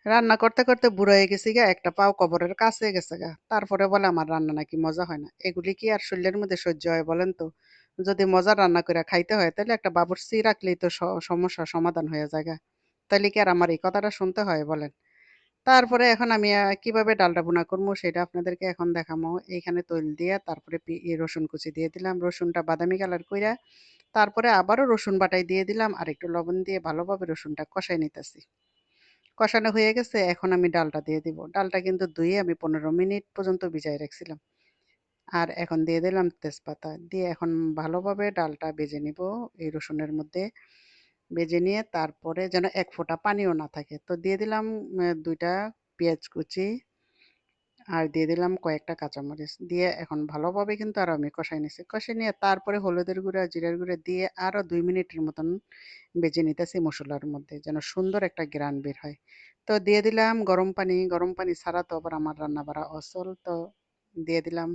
রান্না করতে করতে বুড়ো হয়ে গেছি গা, একটা পাও কবরের কাছে গেছে গা, তারপরে বলে আমার রান্না নাকি মজা হয় না। এগুলি কি আর শরীরের মধ্যে সহ্য হয় বলেন তো? যদি মজা রান্না করে খাইতে হয় তাহলে একটা বাবুর্চি রাখলেই তো সমস্যা সমাধান হয়ে যায় গা। তাহলে কি আর আমার এই কথাটা শুনতে হয় বলেন? তারপরে এখন আমি কিভাবে ডালটা ভুনা করবো সেটা আপনাদেরকে এখন দেখামো। এইখানে তৈল দিয়ে তারপরে রসুন কুচি দিয়ে দিলাম, রসুনটা বাদামি কালার কইরা তারপরে আবারও রসুন বাটাই দিয়ে দিলাম আর একটু লবণ দিয়ে ভালোভাবে রসুনটা কষাই নিতেছি। কষানো হয়ে গেছে, এখন আমি ডালটা দিয়ে দিব। ডালটা কিন্তু ধুয়ে আমি 15 মিনিট পর্যন্ত ভিজায় রাখছিলাম। আর এখন দিয়ে দিলাম তেজপাতা দিয়ে এখন ভালোভাবে ডালটা ভেজে নিব এই রসুনের মধ্যে। ভেজে নিয়ে তারপরে যেন এক ফোঁটা পানিও না থাকে, তো দিয়ে দিলাম 2টা পেঁয়াজ কুচি আর দিয়ে দিলাম কয়েকটা কাঁচামরিচ দিয়ে এখন ভালোভাবে কিন্তু আর আমি কষাই নিছি। কষাই নিয়ে তারপরে হলুদের গুঁড়া জিরার গুঁড়া দিয়ে আরো 2 মিনিটের মতন ভেজে নিতেছি মশলার মধ্যে, যেন সুন্দর একটা গ্রান বের হয়। তো দিয়ে দিলাম গরম পানি। গরম পানি ছাড়া তো আবার আমার রান্না বাড়া অচল। তো দিয়ে দিলাম।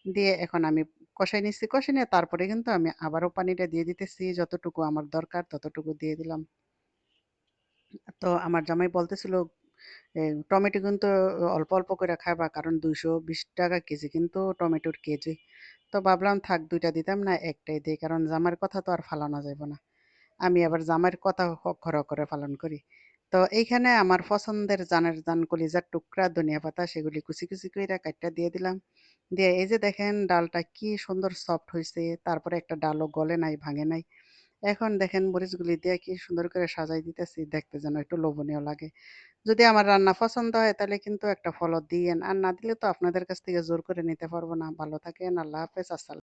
দিয়ে এখন আমি কষাই নিচ্ছি। কষাই নিয়ে তারপরে কিন্তু আমি আবারও পানিটা দিয়ে দিতেছি। যতটুকু আমার দরকার ততটুকু দিয়ে দিলাম। তো আমার জামাই বলতেছিল, এ টমেটো কিন্তু অল্প, অল্প করে খাবা, কারণ ৳২২০ কেজি কিন্তু টমেটোর কেজি। তো ভাবলাম থাক ২ টা দিতাম না, ১ টাই দেই। কারণ জামাইর কথা তো আর ফালানো যাইব না। আমি আবার জামাইয়ের কথা অক্ষরে, অক্ষরে পালন করি। তো এইখানে আমার পছন্দের জানের জান কলিজার টুকরা ধনিয়া পাতা সেগুলি কুচি, কুচি কইরা কাইট্টা দিয়ে দিলাম। দিয়ে এই যে দেখেন ডালটা কি সুন্দর সফট হইছে। তারপরে একটা ডালও গলে নাই, ভাঙে নাই। এখন দেখেন মরিচগুলি দিয়ে কি সুন্দর করে সাজাই দিতেছি, দেখতে যেন একটু লোভনীয় লাগে। যদি আমার রান্না পছন্দ হয় তাহলে কিন্তু একটা ফলো দিয়েন। আর না দিলে তো আপনাদের কাছ থেকে জোর করে নিতে পারব না। ভালো থাকেন। আল্লাহ হাফেজ।